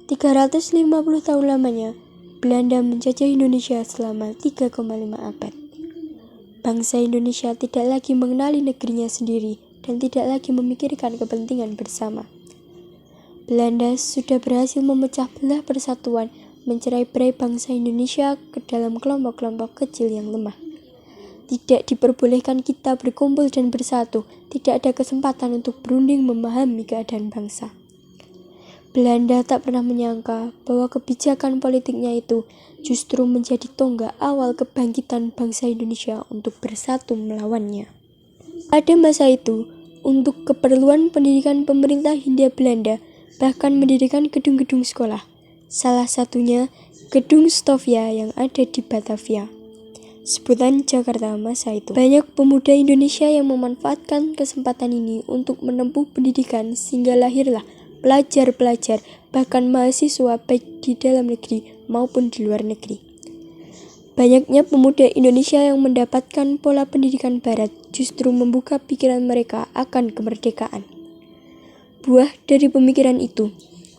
350 tahun lamanya, Belanda menjajah Indonesia selama 3,5 abad. Bangsa Indonesia tidak lagi mengenali negerinya sendiri dan tidak lagi memikirkan kepentingan bersama. Belanda sudah berhasil memecah belah persatuan, mencerai-berai bangsa Indonesia ke dalam kelompok-kelompok kecil yang lemah. Tidak diperbolehkan kita berkumpul dan bersatu, tidak ada kesempatan untuk berunding memahami keadaan bangsa. Belanda tak pernah menyangka bahwa kebijakan politiknya itu justru menjadi tonggak awal kebangkitan bangsa Indonesia untuk bersatu melawannya. Pada masa itu, untuk keperluan pendidikan pemerintah Hindia Belanda bahkan mendirikan gedung-gedung sekolah, salah satunya Gedung Stovia yang ada di Batavia, sebutan Jakarta masa itu. Banyak pemuda Indonesia yang memanfaatkan kesempatan ini untuk menempuh pendidikan sehingga lahirlah pelajar-pelajar, bahkan mahasiswa baik di dalam negeri maupun di luar negeri. Banyaknya pemuda Indonesia yang mendapatkan pola pendidikan barat justru membuka pikiran mereka akan kemerdekaan. Buah dari pemikiran itu,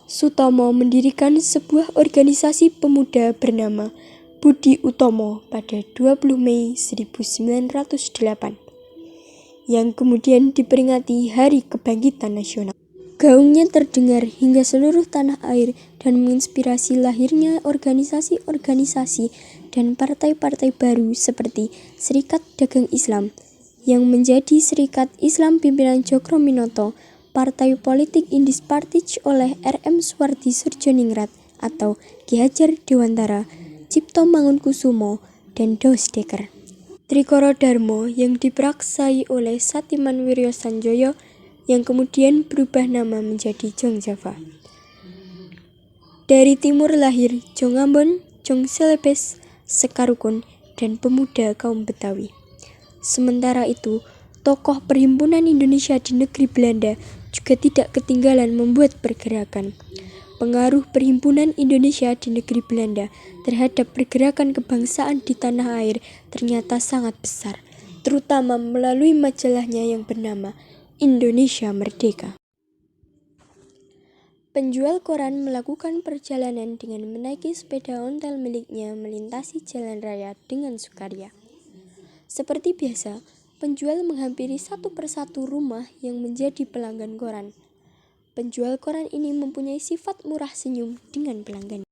Sutomo mendirikan sebuah organisasi pemuda bernama Budi Utomo pada 20 Mei 1908, yang kemudian diperingati Hari Kebangkitan Nasional. Gaungnya terdengar hingga seluruh tanah air dan menginspirasi lahirnya organisasi-organisasi dan partai-partai baru seperti Serikat Dagang Islam yang menjadi Serikat Islam pimpinan Djokro-Minoto, Partai Politik Indis Partij oleh R.M. Suwardi Surjoningrat atau Ki Hajar Dewantara, Cipto Mangunkusumo, dan Daus Dekker. Trikoro Darmo yang dipraksai oleh Satiman Wiryo Sanjoyo yang kemudian berubah nama menjadi Jong Java. Dari timur lahir Jong Ambon, Jong Celebes, Sekarukun, dan pemuda kaum Betawi. Sementara itu, tokoh Perhimpunan Indonesia di negeri Belanda juga tidak ketinggalan membuat pergerakan. Pengaruh Perhimpunan Indonesia di negeri Belanda terhadap pergerakan kebangsaan di tanah air ternyata sangat besar, terutama melalui majalahnya yang bernama Indonesia Merdeka. Penjual koran melakukan perjalanan dengan menaiki sepeda ontel miliknya melintasi jalan raya dengan sukaria. Seperti biasa, penjual menghampiri satu persatu rumah yang menjadi pelanggan koran. Penjual koran ini mempunyai sifat murah senyum dengan pelanggan.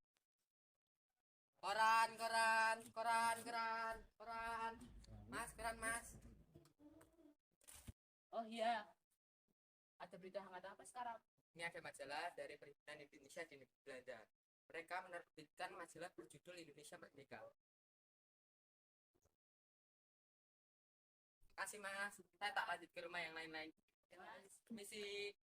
Koran. Mas, koran mas. Oh iya. Ada berita hangat apa sekarang? Ini ada majalah dari Perhimpunan Indonesia di negeri Belanda. Mereka menerbitkan majalah berjudul Indonesia Merdeka. Kasih mas, saya tak lanjut ke rumah yang lain-lain. Misi.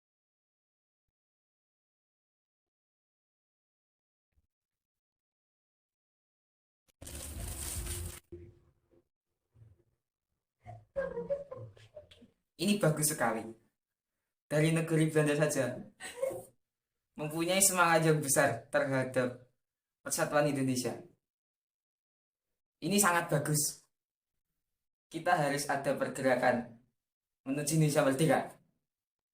Ini bagus sekali. Dari negeri Belanda saja mempunyai semangat yang besar terhadap persatuan Indonesia. Ini sangat bagus. Kita harus ada pergerakan menuju Indonesia Merdeka.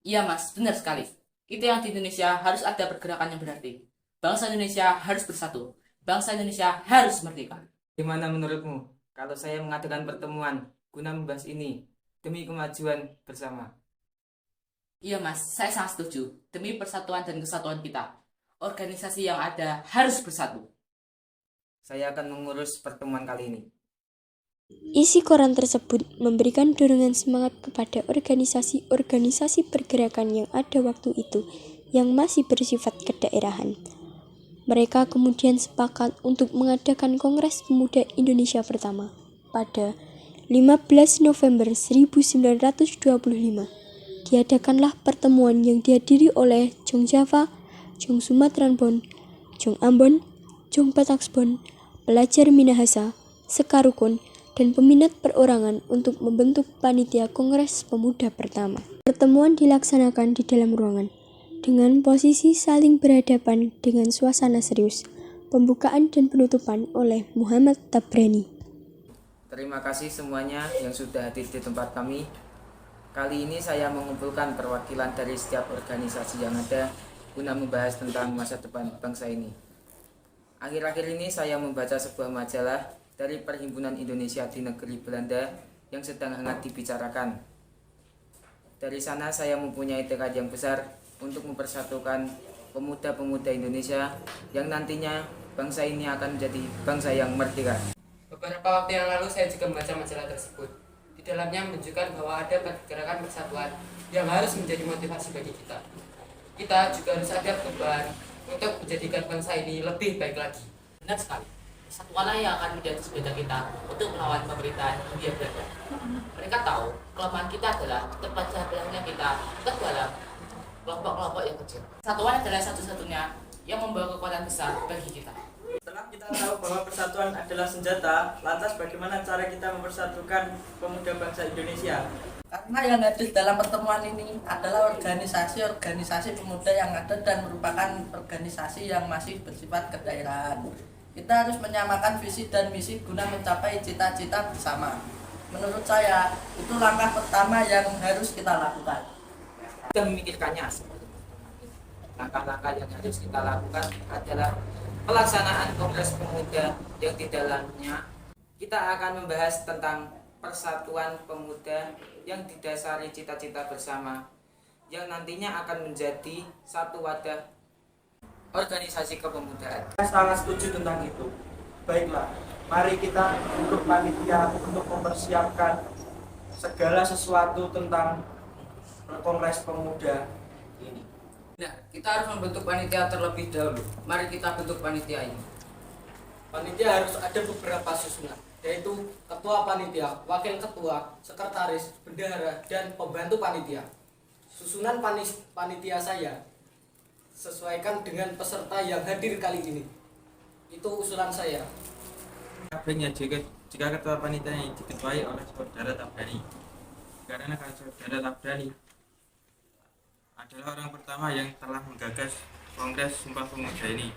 Iya mas, benar sekali. Kita yang di Indonesia harus ada pergerakan yang berarti. Bangsa Indonesia harus bersatu. Bangsa Indonesia harus merdeka. Gimana menurutmu kalau saya mengadakan pertemuan guna membahas ini demi kemajuan bersama? Iya mas, saya sangat setuju. Demi persatuan dan kesatuan kita, organisasi yang ada harus bersatu. Saya akan mengurus pertemuan kali ini. Isi koran tersebut memberikan dorongan semangat kepada organisasi-organisasi pergerakan yang ada waktu itu yang masih bersifat kedaerahan. Mereka kemudian sepakat untuk mengadakan Kongres Pemuda Indonesia pertama pada 15 November 1925. Diadakanlah pertemuan yang dihadiri oleh Jong Java, Jong Sumatranbon, Jong Ambon, Jong Bataksbon, pelajar Minahasa, Sekarukun, dan peminat perorangan untuk membentuk panitia Kongres Pemuda pertama. Pertemuan dilaksanakan di dalam ruangan, dengan posisi saling berhadapan dengan suasana serius. Pembukaan dan penutupan oleh Muhammad Tabrani. Terima kasih semuanya yang sudah hadir di tempat kami. Kali ini saya mengumpulkan perwakilan dari setiap organisasi yang ada guna membahas tentang masa depan bangsa ini. Akhir-akhir ini saya membaca sebuah majalah dari Perhimpunan Indonesia di Negeri Belanda yang sedang hangat dibicarakan. Dari sana saya mempunyai tekad yang besar untuk mempersatukan pemuda-pemuda Indonesia yang nantinya bangsa ini akan menjadi bangsa yang merdeka. Beberapa waktu yang lalu saya juga membaca majalah tersebut. Di dalamnya menunjukkan bahwa ada gerakan persatuan yang harus menjadi motivasi bagi kita. Kita juga harus ada perubahan untuk menjadikan bangsa ini lebih baik lagi. Benar sekali. Kesatuanlah yang akan menjadi senjata kita untuk melawan pemerintahan Hindia Belanda. Mereka tahu kelemahan kita adalah terpecah belahnya kita ke dalam kelompok-kelompok yang kecil. Kesatuan adalah satu-satunya yang membawa kekuatan besar bagi kita. Setelah kita tahu bahwa persatuan adalah senjata, lantas bagaimana cara kita mempersatukan pemuda bangsa Indonesia? Karena yang hadir dalam pertemuan ini adalah organisasi-organisasi pemuda yang ada dan merupakan organisasi yang masih bersifat kedaerahan. Kita harus menyamakan visi dan misi guna mencapai cita-cita bersama. Menurut saya, itu langkah pertama yang harus kita lakukan. Kita memikirkannya, langkah-langkah yang harus kita lakukan adalah pelaksanaan Kongres Pemuda yang di dalamnya kita akan membahas tentang persatuan pemuda yang didasari cita-cita bersama yang nantinya akan menjadi satu wadah organisasi kepemudaan. Saya sangat setuju tentang itu. Baiklah, mari kita untuk panitia untuk mempersiapkan segala sesuatu tentang Kongres Pemuda ini. Nah, kita harus membentuk panitia terlebih dahulu. Mari kita bentuk panitia ini. Panitia harus ada beberapa susunan, yaitu ketua panitia, wakil ketua, sekretaris, bendahara, dan pembantu panitia. Susunan panitia saya sesuaikan dengan peserta yang hadir kali ini. Itu usulan saya. Kabarnya jika ketua panitia yang diketuai oleh saudara Tabrani, karena saudara Tabrani adalah orang pertama yang telah menggagas Kongres Sumpah Pemuda ini.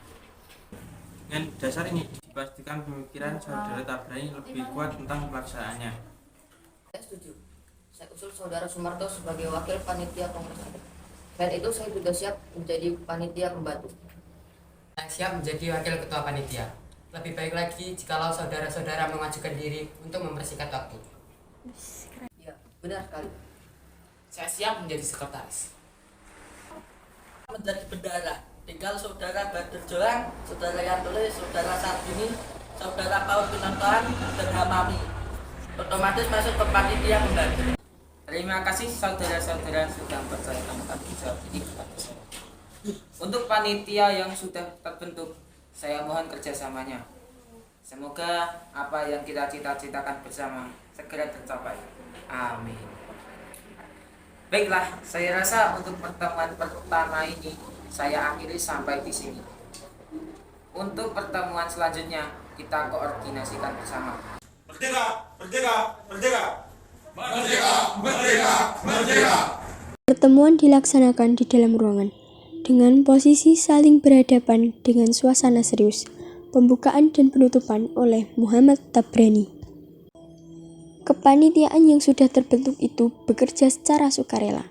Dengan dasar ini dipastikan pemikiran saudara Tabrani lebih kuat tentang pelaksanaannya. Saya setuju. Saya usul saudara Sumarto sebagai wakil panitia kongres. Dan itu saya juga siap menjadi panitia pembantu. Saya siap menjadi wakil ketua panitia. Lebih baik lagi jikalau saudara-saudara mengajukan diri untuk mempersingkat waktu. Ya, benar sekali. Saya siap menjadi sekretaris. Menjadi bendahara, tinggal saudara Badr Jolang, saudara Yantulis, saudara Sarbini, saudara Paul Pinontohan, dan Hamami. Otomatis masuk ke panitia pembantu. Terima kasih saudara-saudara sudah mempercayakan tanggung jawab ini kepada saya. Untuk panitia yang sudah terbentuk, saya mohon kerjasamanya. Semoga apa yang kita cita-citakan bersama segera tercapai. Amin. Baiklah, saya rasa untuk pertemuan pertama ini saya akhiri sampai di sini. Untuk pertemuan selanjutnya kita koordinasikan bersama. Merdeka, merdeka, merdeka. Merdeka, merdeka, merdeka. Pertemuan dilaksanakan di dalam ruangan dengan posisi saling berhadapan dengan suasana serius. Pembukaan dan penutupan oleh Muhammad Tabrani. Kepanitiaan yang sudah terbentuk itu bekerja secara sukarela.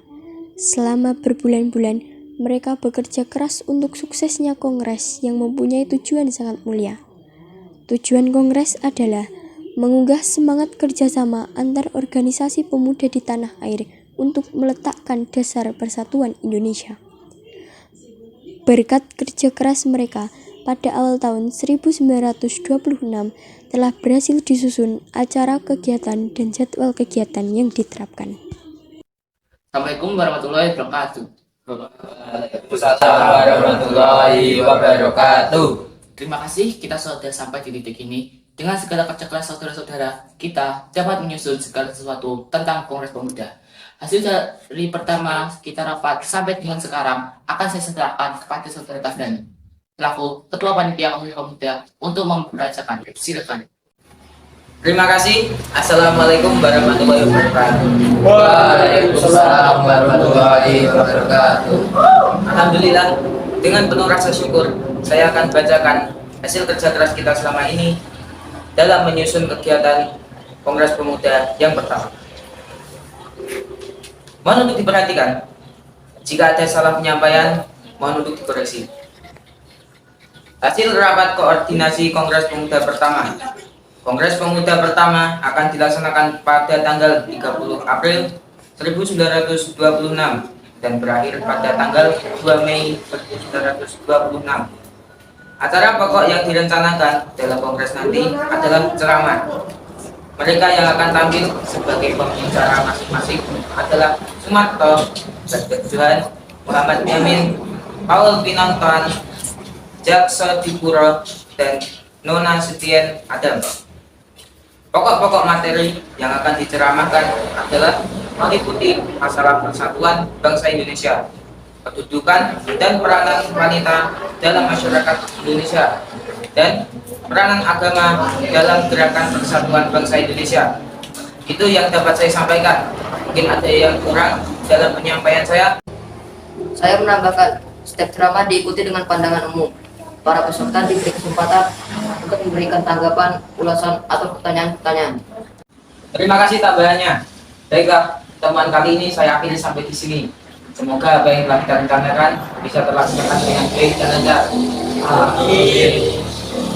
Selama berbulan-bulan, mereka bekerja keras untuk suksesnya kongres yang mempunyai tujuan sangat mulia. Tujuan kongres adalah mengunggah semangat kerjasama antar organisasi pemuda di tanah air untuk meletakkan dasar persatuan Indonesia. Berkat kerja keras mereka, pada awal tahun 1926 telah berhasil disusun acara kegiatan dan jadwal kegiatan yang diterapkan. Assalamualaikum warahmatullahi wabarakatuh. Waalaikumsalam warahmatullahi wabarakatuh. Terima kasih kita sudah sampai di titik ini. Dengan segala kerja keras saudara-saudara, kita dapat menyusun segala sesuatu tentang Kongres Pemuda. Hasil dari pertama kita rapat sampai dengan sekarang akan saya serahkan kepada saudara Tabrani, selaku Ketua Panitia Kongres Pemuda, untuk membacakan. Silakan. Terima kasih. Assalamualaikum warahmatullahi wabarakatuh. Waalaikumsalam warahmatullahi wabarakatuh. Alhamdulillah, dengan penuh rasa syukur, saya akan bacakan hasil kerja keras kita selama ini dalam menyusun kegiatan Kongres Pemuda yang pertama. Mohon untuk diperhatikan, jika ada salah penyampaian Mohon untuk dikoreksi. Hasil rapat koordinasi Kongres Pemuda pertama. Kongres Pemuda pertama akan dilaksanakan pada tanggal 30 April 1926 dan berakhir pada tanggal 2 Mei 1926. Acara pokok yang direncanakan dalam kongres nanti adalah ceramah. Mereka yang akan tampil sebagai pembicara masing-masing adalah Sumarto, Badut Johan, Muhammad Yamin, Paul Pinonton, Jakso Dipuro, dan Nona Setien Adam. Pokok-pokok materi yang akan diceramahkan adalah meliputi masalah persatuan bangsa Indonesia, kedudukan dan peranan wanita dalam masyarakat Indonesia, dan peranan agama dalam gerakan persatuan bangsa Indonesia. Itu yang dapat saya sampaikan. Mungkin ada yang kurang dalam penyampaian saya. Saya menambahkan, setiap ceramah diikuti dengan pandangan umum. Para peserta diberi kesempatan untuk memberikan tanggapan, ulasan, atau pertanyaan-pertanyaan. Terima kasih tambahannya. Baiklah, teman kali ini saya akhiri sampai di sini. Semoga apa yang telah kita rencanakan bisa terlaksana dengan baik dan lancar. Amin.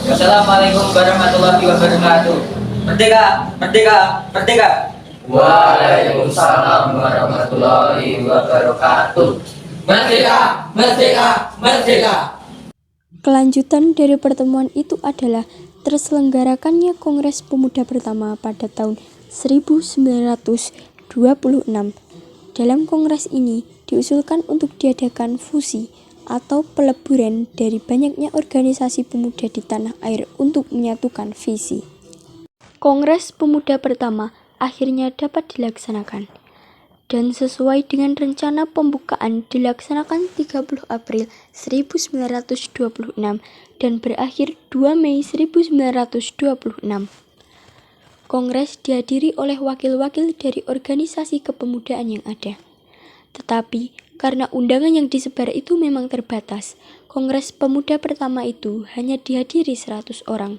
Wassalamualaikum warahmatullahi wabarakatuh. Merdeka, merdeka, merdeka. Waalaikumsalam warahmatullahi wabarakatuh. Merdeka, merdeka, merdeka. Kelanjutan dari pertemuan itu adalah terselenggarakannya Kongres Pemuda pertama pada tahun 1926. Dalam kongres ini diusulkan untuk diadakan fusi atau peleburan dari banyaknya organisasi pemuda di tanah air untuk menyatukan visi. Kongres Pemuda pertama akhirnya dapat dilaksanakan. Dan sesuai dengan rencana pembukaan dilaksanakan 30 April 1926 dan berakhir 2 Mei 1926. Kongres dihadiri oleh wakil-wakil dari organisasi kepemudaan yang ada. Tetapi karena undangan yang disebar itu memang terbatas, Kongres Pemuda pertama itu hanya dihadiri 100 orang.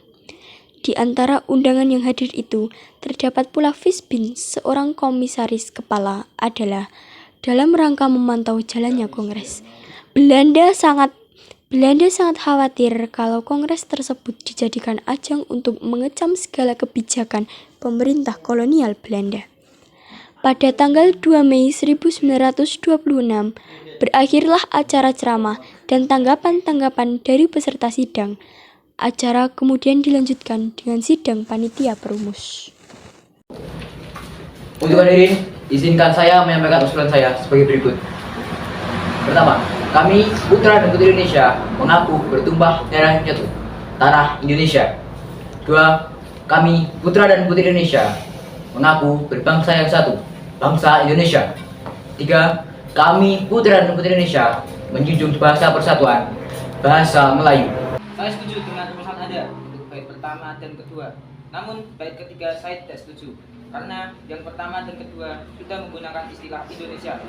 Di antara undangan yang hadir itu, terdapat pula Visbin, seorang komisaris kepala, adalah dalam rangka memantau jalannya kongres. Belanda sangat khawatir kalau kongres tersebut dijadikan ajang untuk mengecam segala kebijakan pemerintah kolonial Belanda. Pada tanggal 2 Mei 1926, berakhirlah acara ceramah dan tanggapan-tanggapan dari peserta sidang. Acara kemudian dilanjutkan dengan sidang panitia perumus. Untuk hadirin, izinkan saya menyampaikan usulan saya sebagai berikut. Pertama, kami putra dan putri Indonesia mengaku bertumpah darah yang satu, tanah Indonesia. Dua, kami putra dan putri Indonesia mengaku berbangsa yang satu, bangsa Indonesia. Tiga, kami putra dan putri Indonesia menjunjung bahasa persatuan, bahasa Melayu. Saya setuju dengan rumusan Anda untuk bait pertama dan kedua. Namun bait ketiga saya tidak setuju karena yang pertama dan kedua sudah menggunakan istilah Indonesia.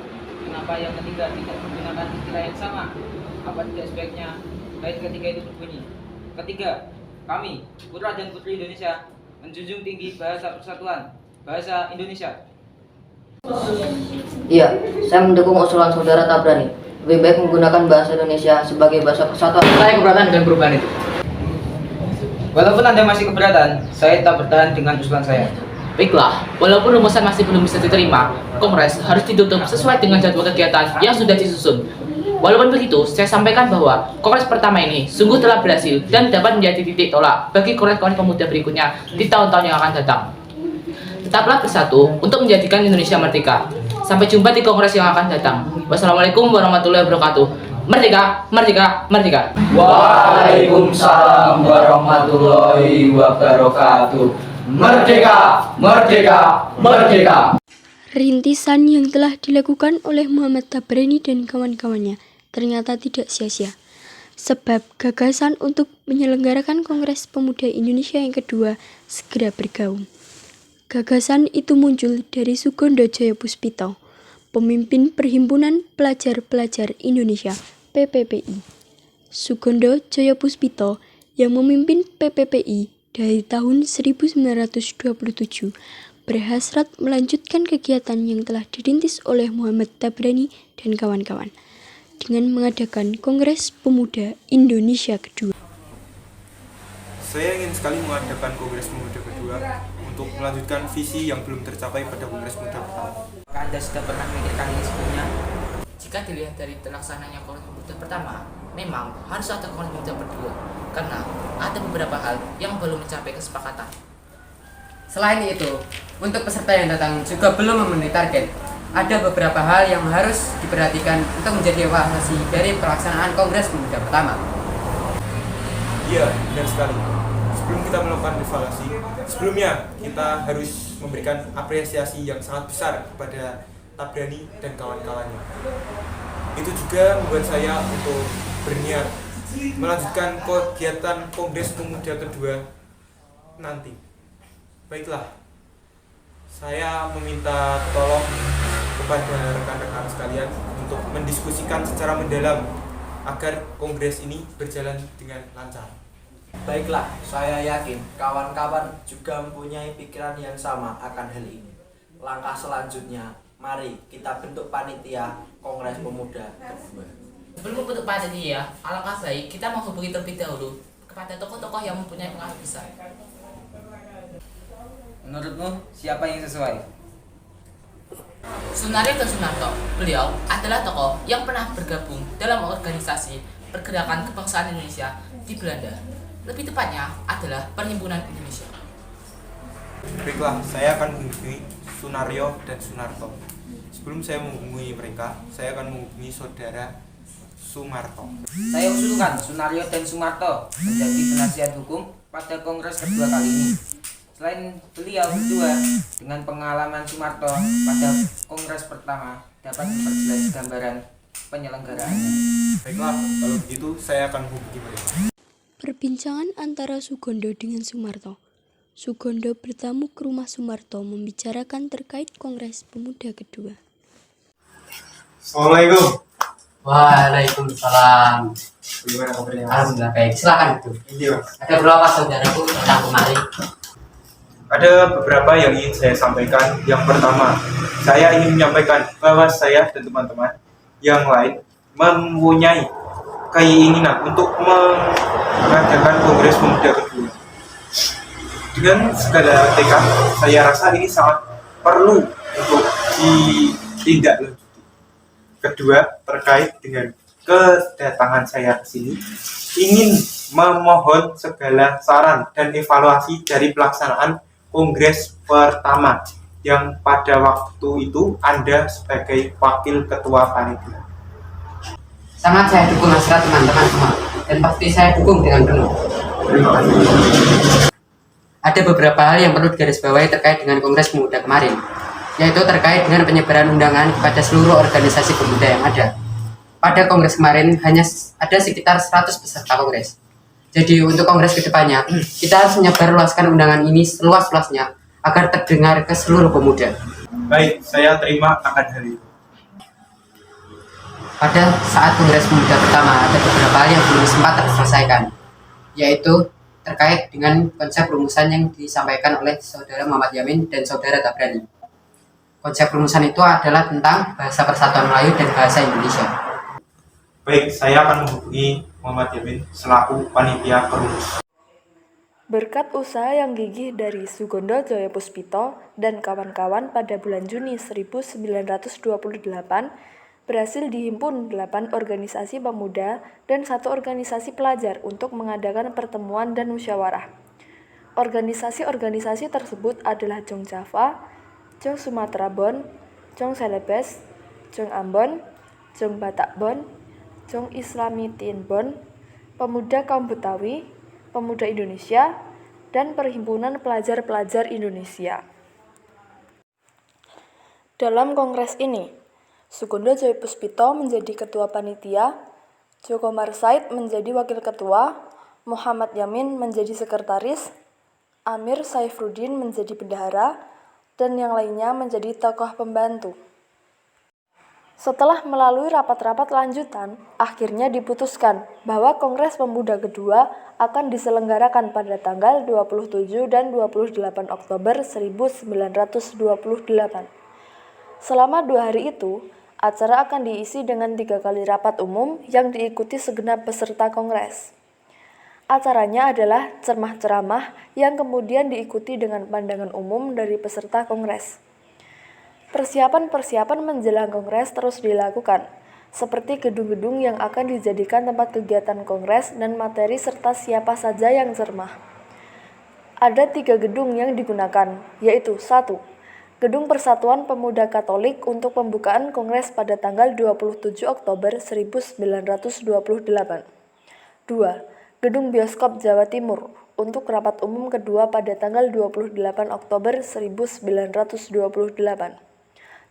Kenapa yang ketiga tidak menggunakan istilah yang sama? Apa tidak sebaiknya bait ketiga itu berbunyi? Ketiga, kami putra dan putri Indonesia menjunjung tinggi bahasa persatuan, bahasa Indonesia. Iya, saya mendukung usulan saudara Tabrani. Lebih baik menggunakan bahasa Indonesia sebagai bahasa persatuan. Saya keberatan dengan perubahan itu. Walaupun Anda masih keberatan, saya tetap bertahan dengan usulan saya. Baiklah, walaupun rumusan masih belum bisa diterima, Kongres harus ditutup sesuai dengan jadwal kegiatan yang sudah disusun. Walaupun begitu, saya sampaikan bahwa Kongres pertama ini sungguh telah berhasil dan dapat menjadi titik tolak bagi Kongres-Kongres pemuda berikutnya di tahun-tahun yang akan datang. Tetaplah bersatu untuk menjadikan Indonesia merdeka. Sampai jumpa di kongres yang akan datang. Wassalamualaikum warahmatullahi wabarakatuh. Merdeka, merdeka, merdeka. Waalaikumsalam warahmatullahi wabarakatuh. Merdeka, merdeka, merdeka. Rintisan yang telah dilakukan oleh Muhammad Tabrani dan kawan-kawannya ternyata tidak sia-sia. Sebab gagasan untuk menyelenggarakan Kongres Pemuda Indonesia yang kedua segera bergaung. Gagasan itu muncul dari Sugondo Joyopuspito, pemimpin Perhimpunan Pelajar-Pelajar Indonesia (PPPI). Sugondo Joyopuspito yang memimpin PPPI dari tahun 1927 berhasrat melanjutkan kegiatan yang telah dirintis oleh Muhammad Tabrani dan kawan-kawan. dengan mengadakan Kongres Pemuda Indonesia kedua. Saya ingin sekali mengadakan Kongres Pemuda kedua untuk melanjutkan visi yang belum tercapai pada Kongres Pemuda pertama. Apakah Anda sudah pernah memikirkan ini sebelumnya? Jika dilihat dari terlaksananya Kongres Pemuda pertama, memang harus ada Kongres Pemuda kedua, karena ada beberapa hal yang belum mencapai kesepakatan. Selain itu, untuk peserta yang datang juga belum memenuhi target. Ada beberapa hal yang harus diperhatikan untuk menjadi evaluasi dari pelaksanaan Kongres Pemuda pertama. Iya, benar sekali. Sebelum kita melakukan evaluasi, sebelumnya kita harus memberikan apresiasi yang sangat besar kepada Tabrani dan kawan-kawannya. Itu juga membuat saya untuk berniat melanjutkan kegiatan Kongres Pemuda kedua nanti. Baiklah, saya meminta tolong kepada rekan-rekan sekalian untuk mendiskusikan secara mendalam agar kongres ini berjalan dengan lancar. Baiklah, saya yakin kawan-kawan juga mempunyai pikiran yang sama akan hal ini. Langkah selanjutnya, mari kita bentuk panitia Kongres Pemuda kedua. Sebelum membentuk panitia, alangkah baik kita menghubungi terlebih dahulu kepada tokoh-tokoh yang mempunyai pengaruh besar. Menurutmu siapa yang sesuai? Sunaryo dan Sunarto, beliau adalah tokoh yang pernah bergabung dalam organisasi Pergerakan Kebangsaan Indonesia di Belanda. Lebih tepatnya adalah Perhimpunan Indonesia. Baiklah, saya akan menghubungi Sunaryo dan Sunarto. Sebelum saya menghubungi mereka, saya akan menghubungi saudara Sumarto. Saya usulkan Sunaryo dan Sumarto menjadi penasihat hukum pada kongres kedua kali ini. Selain beliau berdua, dengan pengalaman Sumarto pada kongres pertama dapat memperjelas gambaran penyelenggaraannya. Baiklah, kalau begitu saya akan menghubungi mereka. Perbincangan antara Sugondo dengan Sumarto. Sugondo bertamu ke rumah Sumarto membicarakan terkait Kongres Pemuda kedua. Assalamualaikum. Waalaikumsalam. Bagaimana kabarnya? Alhamdulillah baik. Silakan itu. Iya. Ada berapa saudaraku datang kemari? Ada beberapa yang ingin saya sampaikan. Yang pertama, saya ingin menyampaikan bahwa saya dan teman-teman yang lain mempunyai keinginan untuk mengadakan Kongres Pemuda kedua. Dengan segala tekad, saya rasa ini sangat perlu untuk ditindaklanjuti. Kedua, terkait dengan kedatangan saya ke sini, ingin memohon segala saran dan evaluasi dari pelaksanaan Kongres pertama yang pada waktu itu Anda sebagai wakil ketua panitia. Sangat saya dukung nasihat teman-teman semua dan pasti saya dukung dengan penuh. Terima kasih. Ada beberapa hal yang perlu digarisbawahi terkait dengan Kongres Pemuda kemarin, yaitu terkait dengan penyebaran undangan kepada seluruh organisasi pemuda yang ada. Pada Kongres kemarin hanya ada sekitar 100 peserta Kongres. Jadi untuk Kongres kedepannya, kita harus menyebarluaskan undangan ini seluas-luasnya agar terdengar ke seluruh pemuda. Baik, saya terima akan hal itu. Pada saat Kongres Pemuda pertama ada beberapa hal yang belum sempat terselesaikan, yaitu terkait dengan konsep rumusan yang disampaikan oleh Saudara Muhammad Yamin dan Saudara Tabrani. Konsep rumusan itu adalah tentang bahasa Persatuan Melayu dan bahasa Indonesia. Baik, saya akan menghubungi Muhammad Yamin selaku panitia perumus. Berkat usaha yang gigih dari Sugondo Joyopuspito dan kawan-kawan pada bulan Juni 1928, berhasil dihimpun 8 organisasi pemuda dan 1 organisasi pelajar untuk mengadakan pertemuan dan musyawarah. Organisasi-organisasi tersebut adalah Jong Java, Jong Sumatera Bon, Jong Celebes, Jong Ambon, Jong Batak Bon, Jong Islami Tien Bon, Pemuda Kaum Betawi, Pemuda Indonesia, dan Perhimpunan Pelajar-Pelajar Indonesia. Dalam kongres ini, Sugondo Joyopuspito menjadi ketua panitia, Joko Marsaid menjadi wakil ketua, Muhammad Yamin menjadi sekretaris, Amir Saifruddin menjadi bendahara, dan yang lainnya menjadi tokoh pembantu. Setelah melalui rapat-rapat lanjutan, akhirnya diputuskan bahwa Kongres Pemuda kedua akan diselenggarakan pada tanggal 27 dan 28 Oktober 1928. Selama 2 hari itu, Acara akan diisi dengan 3 kali rapat umum yang diikuti segenap peserta kongres. Acaranya adalah ceramah yang kemudian diikuti dengan pandangan umum dari peserta kongres. Persiapan-persiapan menjelang kongres terus dilakukan, seperti gedung-gedung yang akan dijadikan tempat kegiatan kongres dan materi serta siapa saja yang ceramah. Ada 3 gedung yang digunakan, yaitu 1. Gedung Persatuan Pemuda Katolik untuk pembukaan kongres pada tanggal 27 Oktober 1928. 2. Gedung Bioskop Jawa Timur untuk rapat umum kedua pada tanggal 28 Oktober 1928.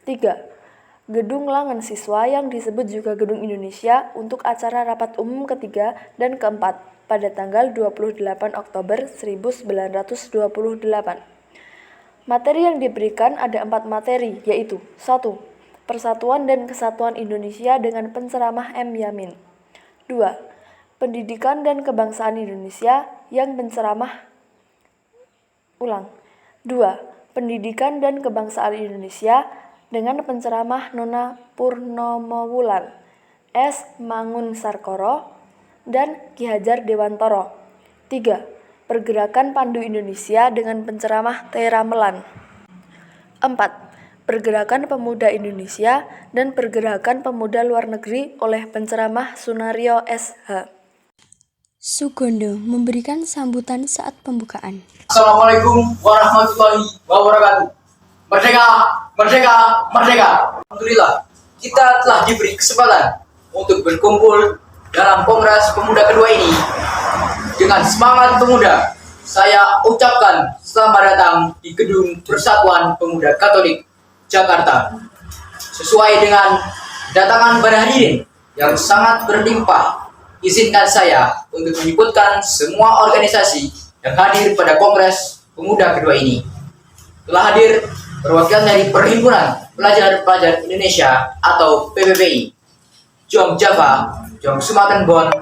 3. Gedung Langan Siswa yang disebut juga Gedung Indonesia untuk acara rapat umum ketiga dan keempat pada tanggal 28 Oktober 1928. Materi yang diberikan ada 4 materi, yaitu 1. Persatuan dan Kesatuan Indonesia dengan penceramah M. Yamin. 2. Pendidikan dan Kebangsaan Indonesia yang penceramah 2. Pendidikan dan Kebangsaan Indonesia dengan penceramah Nona Purnomowulan, S. Mangun Sarkoro, dan Ki Hajar Dewantoro. 3. Pergerakan Pandu Indonesia dengan penceramah Tera Melan. 4. Pergerakan Pemuda Indonesia dan Pergerakan Pemuda Luar Negeri oleh penceramah Sunario S.H. Sugondo memberikan sambutan saat pembukaan. Assalamualaikum warahmatullahi wabarakatuh. Merdeka, merdeka, merdeka. Alhamdulillah, kita telah diberi kesempatan untuk berkumpul dalam Kongres Pemuda kedua ini. Dengan semangat pemuda, saya ucapkan selamat datang di Gedung Persatuan Pemuda Katolik, Jakarta. Sesuai dengan datangan para hadirin yang sangat berlimpah, izinkan saya untuk menyebutkan semua organisasi yang hadir pada Kongres Pemuda kedua ini. Telah hadir perwakilan dari Perhimpunan Pelajar-Pelajar Indonesia atau PPPI, Jom Java, Jom Sumatera Bon,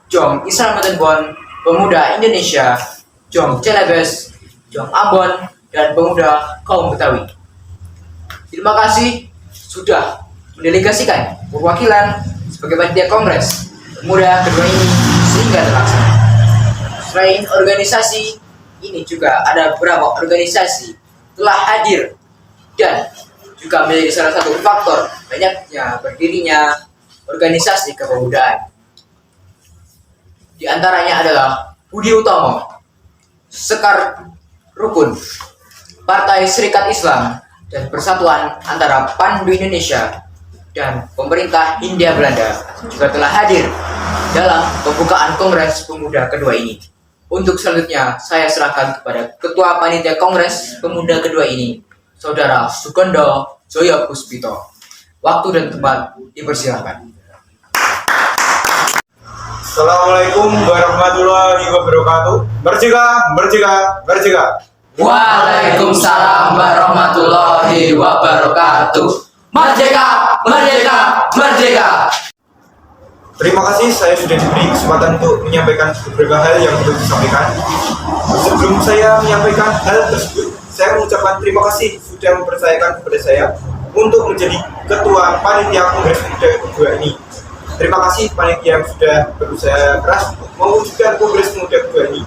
Jom Islam Bon, Pemuda Indonesia, Jom Celebes, Jom Ambon, dan Pemuda Kaum Betawi. Terima kasih sudah mendelegasikan perwakilan sebagai panitia Kongres Pemuda kedua ini sehingga terlaksana. Selain organisasi ini juga ada beberapa organisasi telah hadir dan juga menjadi salah satu faktor banyaknya berdirinya organisasi kepemudaan. Di antaranya adalah Budi Utomo, Sekar Rukun, Partai Serikat Islam, dan Persatuan antara Pandu Indonesia dan pemerintah Hindia Belanda juga telah hadir dalam pembukaan Kongres Pemuda kedua ini. Untuk selanjutnya, saya serahkan kepada Ketua Panitia Kongres Pemuda kedua ini, Saudara Sugondo Joyo Puspito. Waktu dan tempat dipersilakan. Assalamualaikum warahmatullahi wabarakatuh. Merdeka, merdeka, merdeka. Waalaikumsalam warahmatullahi wabarakatuh. Merdeka, merdeka, merdeka. Terima kasih, saya sudah diberi kesempatan untuk menyampaikan beberapa hal yang perlu disampaikan. Sebelum saya menyampaikan hal tersebut, saya mengucapkan terima kasih sudah mempercayakan kepada saya untuk menjadi Ketua Panitia Kongres Pemuda kedua ini. Terima kasih panitia yang sudah berusaha keras untuk mewujudkan Kongres Pemuda kedua ini.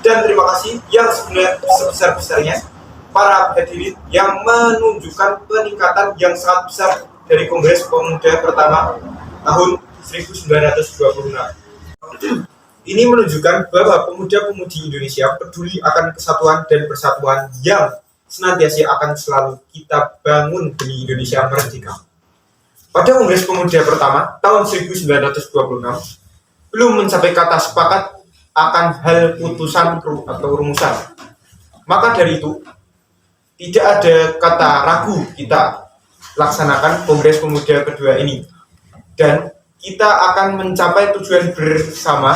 Dan terima kasih yang sebenarnya sebesar-besarnya para hadirin yang menunjukkan peningkatan yang sangat besar dari Kongres Pemuda pertama tahun 1926. Ini menunjukkan bahwa pemuda-pemudi Indonesia peduli akan kesatuan dan persatuan yang senantiasa akan selalu kita bangun demi Indonesia merdeka. Pada Kongres Pemuda pertama tahun 1926 belum mencapai kata sepakat akan hal putusan atau rumusan. Maka dari itu tidak ada kata ragu kita laksanakan Kongres Pemuda kedua ini, dan kita akan mencapai tujuan bersama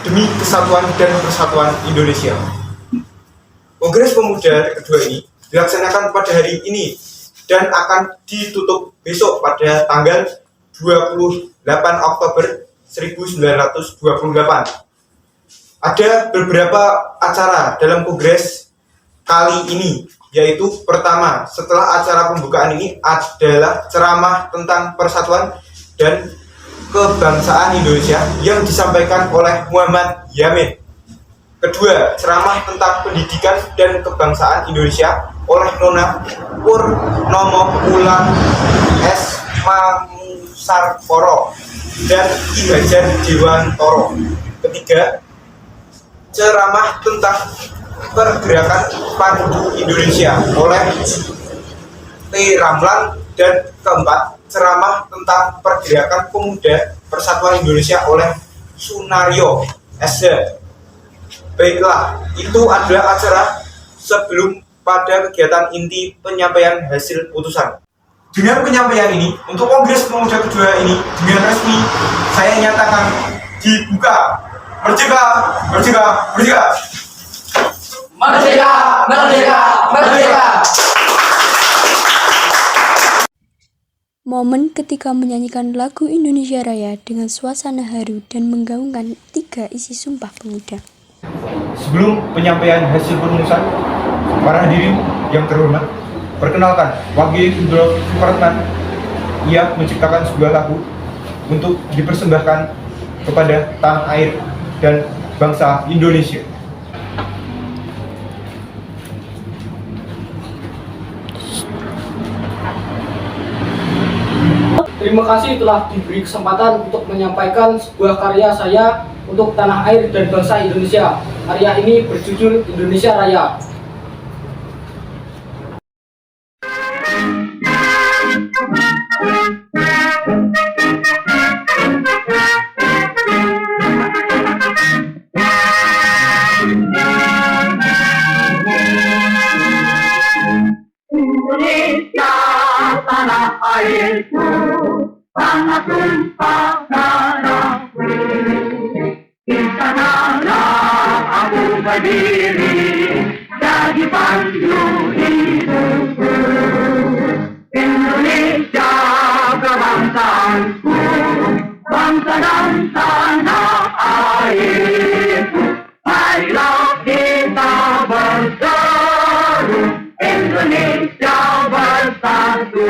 demi kesatuan dan persatuan Indonesia. Kongres Pemuda kedua ini dilaksanakan pada hari ini dan akan ditutup besok pada tanggal 28 Oktober 1928. Ada beberapa acara dalam kongres kali ini, yaitu pertama, setelah acara pembukaan ini adalah ceramah tentang persatuan dan kebangsaan Indonesia yang disampaikan oleh Muhammad Yamin. Kedua, ceramah tentang pendidikan dan kebangsaan Indonesia oleh Nona Purnomo Ulang S. Mangsarkoro dan Ki Hajar Dewantoro. Ketiga, ceramah tentang pergerakan Pandu Indonesia oleh T. Ramlan. Dan keempat, ceramah tentang pergerakan pemuda Persatuan Indonesia oleh Sunario SH. Baiklah, itu adalah acara sebelum pada kegiatan inti penyampaian hasil putusan. Dengan penyampaian ini, untuk Kongres Pemuda kedua ini dengan resmi saya nyatakan dibuka. Merdeka, merdeka, merdeka. Merdeka, merdeka, merdeka. Momen ketika menyanyikan lagu Indonesia Raya dengan suasana haru dan menggaungkan 3 isi Sumpah Pemuda. Sebelum penyampaian hasil perumusan, para hadirin yang terhormat, perkenalkan Wakil Indro Supratman. Ia menciptakan sebuah lagu untuk dipersembahkan kepada tanah air dan bangsa Indonesia. Terima kasih telah diberi kesempatan untuk menyampaikan sebuah karya saya untuk tanah air dan bangsa Indonesia. Karya ini berjudul Indonesia Raya. Indonesia tanah airku, tanah tumpah darahku. Di sanalah aku berdiri, jadi pandu hidupku. Indonesia kebangsaanku, bangsa dan tanah airku. Marilah kita berseru, Indonesia bersatu.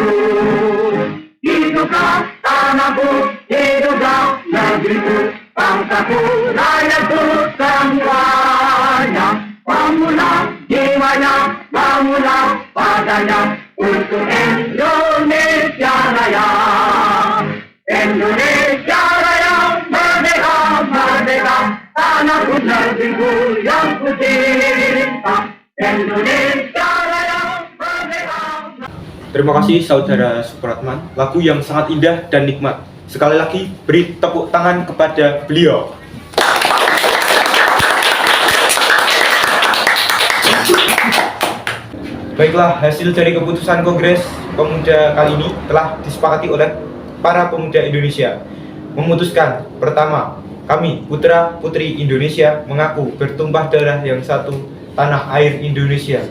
Hiduplah tanahku, hiduplah negeriku, bangsaku, rakyatku semuanya. Bangunlah jiwanya, bangunlah badannya untuk Indonesia Raya. Indonesia Raya, merdeka, merdeka, tanahku, negeriku yang ku cinta. Indonesia Raya, merdeka. Terima kasih Saudara Supratman, lagu yang sangat indah dan nikmat. Sekali lagi beri tepuk tangan kepada beliau. Baiklah, hasil dari keputusan Kongres Pemuda kali ini telah disepakati oleh para pemuda Indonesia. Memutuskan, pertama, kami putra-putri Indonesia mengaku bertumpah darah yang satu, tanah air Indonesia.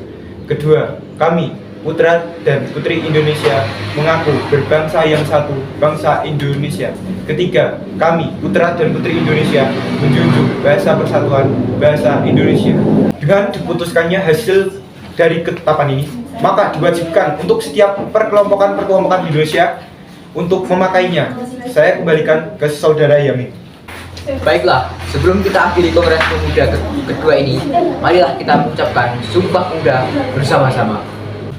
Kedua, kami putra dan putri Indonesia mengaku berbangsa yang satu, bangsa Indonesia. Ketiga, kami putra dan putri Indonesia menjunjung bahasa persatuan, bahasa Indonesia. Dengan diputuskannya hasil dari ketetapan ini, maka diwajibkan untuk setiap perkelompokan Indonesia untuk memakainya. Saya kembalikan ke Saudara Yamin. Baiklah, sebelum kita akhiri Kongres Pemuda kedua ini, marilah kita mengucapkan Sumpah Pemuda bersama-sama.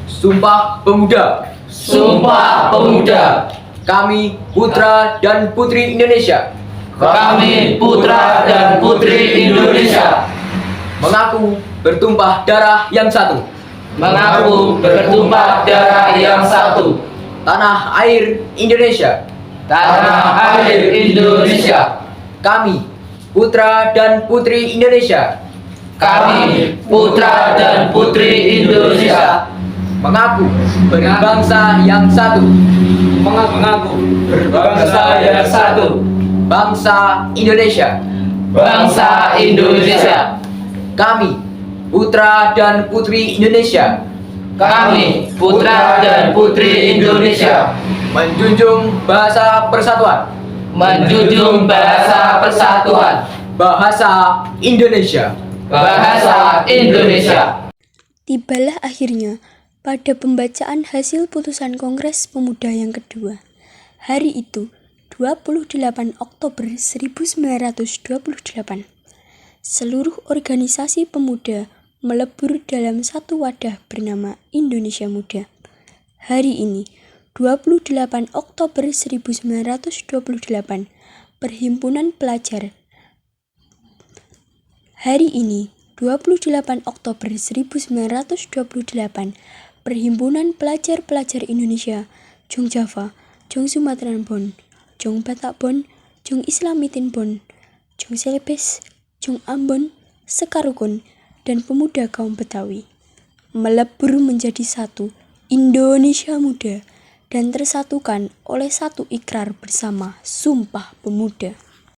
Sumpah Pemuda. Sumpah Pemuda. Kami putra dan putri Indonesia. Kami putra dan putri Indonesia. Mengaku bertumpah darah yang satu. Mengaku bertumpah darah yang satu. Tanah air Indonesia. Tanah air Indonesia. Kami putra dan putri Indonesia. Kami putra dan putri Indonesia. Mengaku berbangsa yang satu. Mengaku Berbangsa yang satu. Bangsa Indonesia. Bangsa Indonesia. Kami putra dan putri Indonesia. Kami putra dan putri Indonesia. Menjunjung bahasa persatuan. Menjunjung bahasa persatuan. Bahasa Indonesia. Bahasa Indonesia. Tibalah akhirnya pada pembacaan hasil putusan Kongres Pemuda yang kedua. Hari itu, 28 Oktober 1928, seluruh organisasi pemuda melebur dalam satu wadah bernama Indonesia Muda. Hari ini, 28 Oktober 1928, Perhimpunan Pelajar. Hari ini, 28 Oktober 1928, Perhimpunan Pelajar-Pelajar Indonesia, Jong Java, Jong Sumatran Bon, Jong Batak Bon, Jong Islamitin Bon, Jong Selebes, Jong Ambon, Sekarukun, dan pemuda kaum Betawi melebur menjadi satu Indonesia Muda dan tersatukan oleh satu ikrar bersama Sumpah Pemuda.